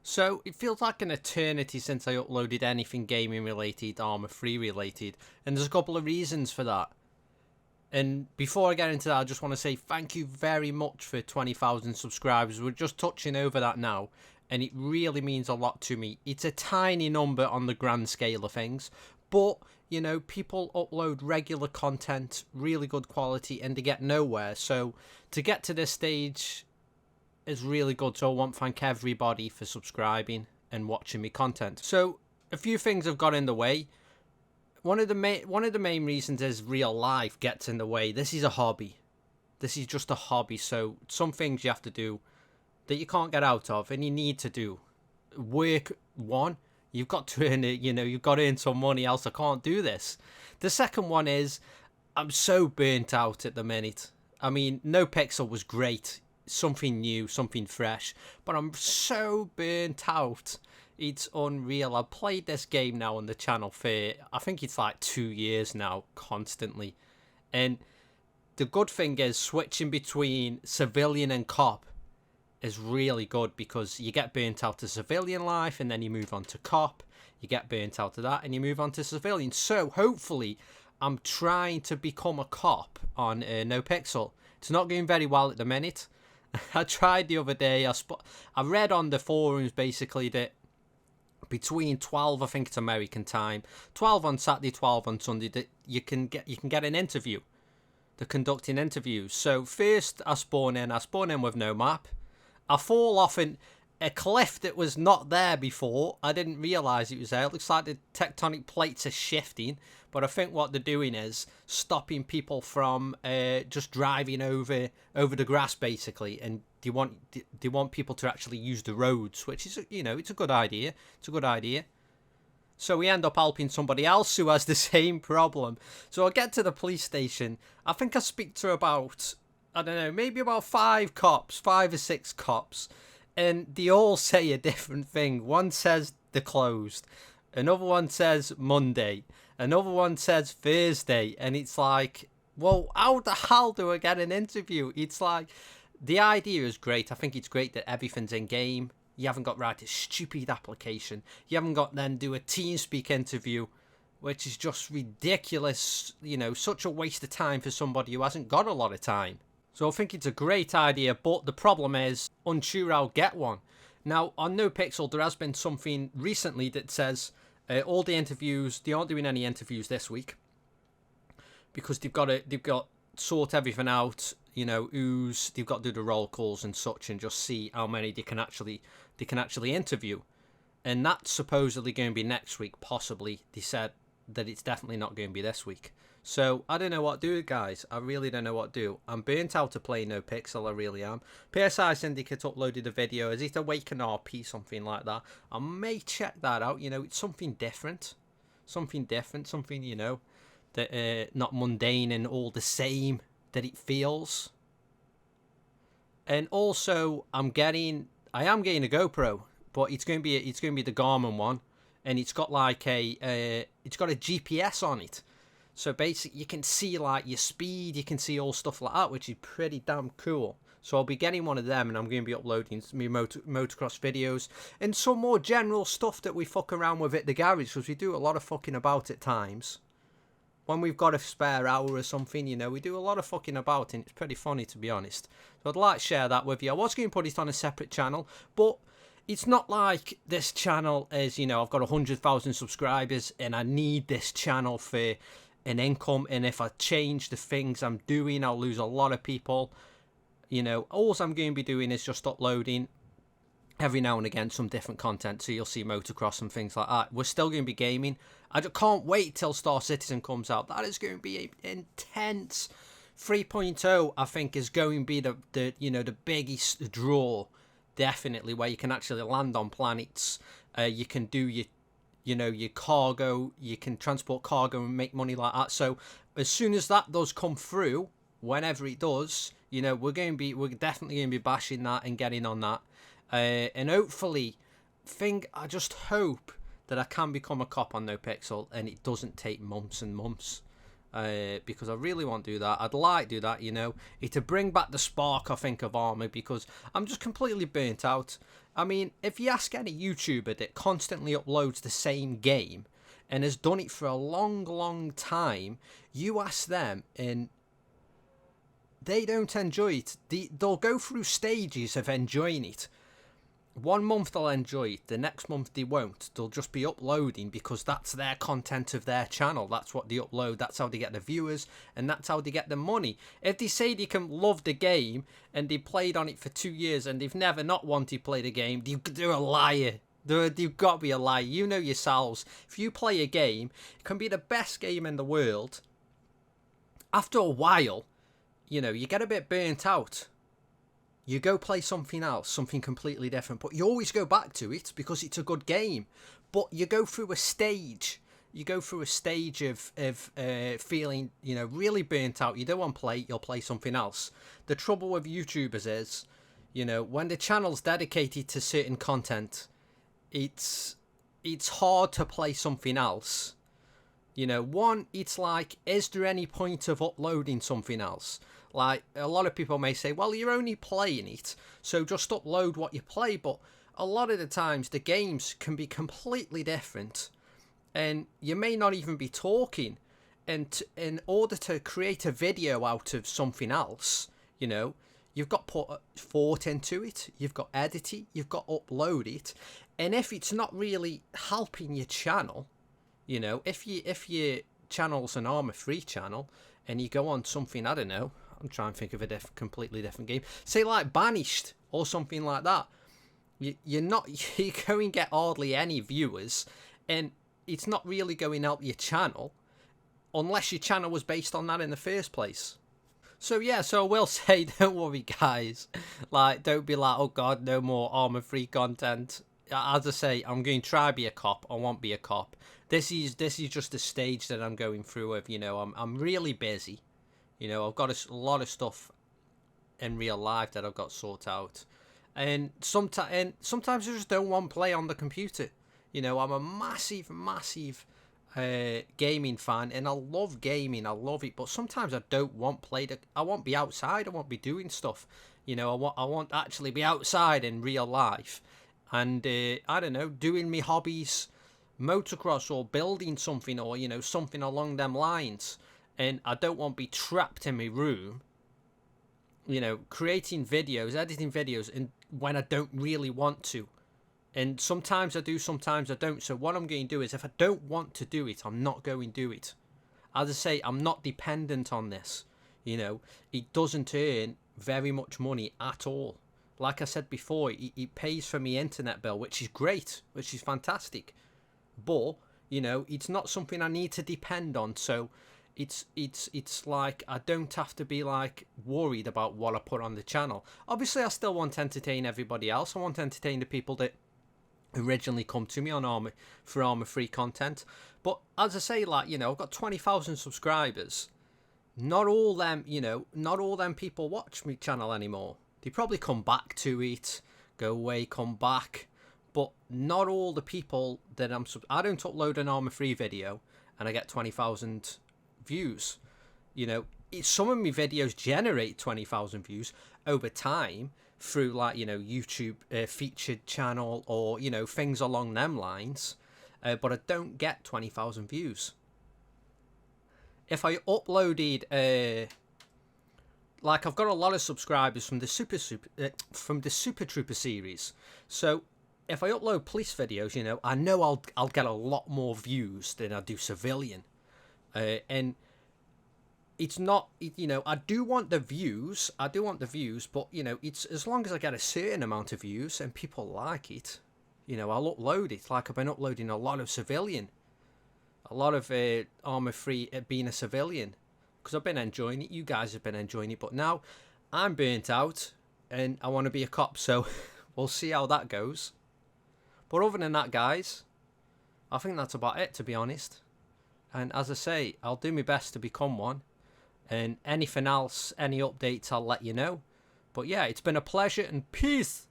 So it feels like an eternity since I uploaded anything gaming related, Arma 3 related, and there's a couple of reasons for that. And before I get into that, I just want to say thank you very much for 20,000 subscribers. We're just touching over that now, and it really means a lot to me. It's a tiny number on the grand scale of things, but, you know, people upload regular content, really good quality, and they get nowhere. So to get to this stage is really good. So I want to thank everybody for subscribing and watching me content. So a few things have got in the way. One of the main reasons is real life gets in the way. This is a hobby. This is just a hobby. So some things you have to do that you can't get out of, and you need to do. Work, one, you've got to earn it. You know, you've got to earn some money, else I can't do this. The second one is I'm so burnt out at the minute. I mean, nopixel was great, something new, something fresh, but I'm so burnt out. It's unreal. I've played this game now on the channel for, I think it's like 2 years now, constantly. And the good thing is switching between civilian and cop is really good, because you get burnt out to civilian life and then you move on to cop. You get burnt out of that and you move on to civilian. So hopefully I'm trying to become a cop on nopixel. It's not going very well at the minute. I tried the other day. I read on the forums basically that between 12, I think it's American time, 12 on Saturday, 12 on Sunday, that you can get an interview. They're conducting interviews. So first I spawn in with no map. I fall off in a cliff that was not there before. I didn't realise it was there. It looks like the tectonic plates are shifting, but I think what they're doing is stopping people from just driving over the grass basically, and they want people to actually use the roads, which is, you know, it's a good idea. It's a good idea. So we end up helping somebody else who has the same problem. So I get to the police station. I think I speak to about, I don't know, maybe about 5 or 6 cops. And they all say a different thing. One says they're closed. Another one says Monday. Another one says Thursday. And it's like, well, how the hell do I get an interview? It's like, the idea is great. I think it's great that everything's in game. You haven't got to write a stupid application. You haven't got to then do a TeamSpeak interview, which is just ridiculous. You know, such a waste of time for somebody who hasn't got a lot of time. So I think it's a great idea, but the problem is, unsure I'll get one. Now, on nopixel, there has been something recently that says all the interviews, they aren't doing any interviews this week, because they've got to sort everything out. You know, they've got to do the roll calls and such, and just see how many they can actually interview. And that's supposedly going to be next week, possibly. They said that it's definitely not going to be this week. So I don't know what to do, guys. I really don't know what to do. I'm burnt out to play nopixel, I really am. PSI Syndicate uploaded a video. Is it Awaken RP, something like that? I may check that out. You know, it's something different. Something, you know, that not mundane and all the same that it feels. And also, I am getting a GoPro, but it's going to be the Garmin one, and it's got like it's got a GPS on it. So basically, you can see like your speed, you can see all stuff like that, which is pretty damn cool. So I'll be getting one of them, and I'm going to be uploading some motocross videos and some more general stuff that we fuck around with at the garage, because we do a lot of fucking about at times. When we've got a spare hour or something, you know, we do a lot of fucking about, and it's pretty funny, to be honest. So I'd like to share that with you. I was going to put it on a separate channel, but it's not like this channel is, you know, I've got 100,000 subscribers and I need this channel for an income, and if I change the things I'm doing, I'll lose a lot of people. You know, all I'm going to be doing is just uploading every now and again some different content, so you'll see motocross and things like that. We're still going to be gaming. I can't wait till Star Citizen comes out. That is going to be intense. 3.0, I think, is going to be the you know, the biggest draw, definitely, where you can actually land on planets. You can do your cargo, you can transport cargo and make money like that. So as soon as that does come through, whenever it does, you know, we're definitely going to be bashing that and getting on that. And hopefully, I just hope that I can become a cop on nopixel, and it doesn't take months and months. because I really want to do that. I'd like to do that, you know. It'd bring back the spark, I think, of Arma, because I'm just completely burnt out. I mean, if you ask any YouTuber that constantly uploads the same game and has done it for a long, long time, you ask them and they don't enjoy it. They'll go through stages of enjoying it. 1 month they'll enjoy it, the next month they won't. They'll just be uploading because that's their content of their channel. That's what they upload, that's how they get the viewers, and that's how they get the money. If they say they can love the game and they played on it for 2 years and they've never not wanted to play the game, they're a liar. You've got to be a liar. You know yourselves. If you play a game, it can be the best game in the world. After a while, you know, you get a bit burnt out. You go play something else, something completely different, but you always go back to it because it's a good game. But you go through a stage. You go through a stage of feeling, you know, really burnt out. You don't want to play, you'll play something else. The trouble with YouTubers is, you know, when the channel's dedicated to certain content, it's hard to play something else. You know, one, it's like, is there any point of uploading something else? Like, a lot of people may say, well, you're only playing it, so just upload what you play. But a lot of the times, the games can be completely different. And you may not even be talking. And in order to create a video out of something else, you know, you've got to put thought into it. You've got to edit it. You've got to upload it. And if it's not really helping your channel, you know, if your channel's an Arma free channel and you go on something, I don't know, I'm trying to think of a completely different game. Say like Banished or something like that. You're going to get hardly any viewers, and it's not really going to help your channel unless your channel was based on that in the first place. So yeah, so I will say, don't worry guys. Like, don't be like, oh god, no more Arma free content. As I say, I'm going to try be a cop. I won't be a cop. This is just a stage that I'm going through of, you know, I'm really busy. You know, I've got a lot of stuff in real life that I've got to sort out. And sometimes I just don't want to play on the computer. You know, I'm a massive gaming fan, and I love gaming. I love it. But sometimes I don't want to play. I want to be outside. I want to be doing stuff. You know, I want to actually be outside in real life. And, I don't know, doing me hobbies, motocross or building something or, you know, something along them lines. And I don't want to be trapped in my room, you know, creating videos, editing videos, and when I don't really want to. And sometimes I do, sometimes I don't. So what I'm going to do is, if I don't want to do it, I'm not going to do it. As I say, I'm not dependent on this. You know, it doesn't earn very much money at all. Like I said before, it pays for my internet bill, which is great, which is fantastic. But, you know, it's not something I need to depend on. So it's like I don't have to be like worried about what I put on the channel. Obviously, I still want to entertain everybody else. I want to entertain the people that originally come to me on Arma for Arma free content. But as I say, like, you know, I've got 20,000 subscribers. Not all them, you know, not all them people watch my channel anymore. They probably come back to it, go away, come back. But not all the people that I don't upload an Arma free video and I get 20,000 views. You know, some of my videos generate 20,000 views over time through, like, you know, YouTube featured channel or, you know, things along them lines, but I don't get 20,000 views. If I uploaded like, I've got a lot of subscribers from the Super Trooper series, so if I upload police videos, you know I'll get a lot more views than I do civilian. And it's not, you know, I do want the views, but, you know, it's as long as I get a certain amount of views and people like it, you know, I'll upload it. Like, I've been uploading a lot of civilian, a lot of Arma free being a civilian, because I've been enjoying it. You guys have been enjoying it, but now I'm burnt out and I want to be a cop, so we'll see how that goes. But other than that, guys, I think that's about it, to be honest. And as I say, I'll do my best to become one. And anything else, any updates, I'll let you know. But yeah, it's been a pleasure, and peace.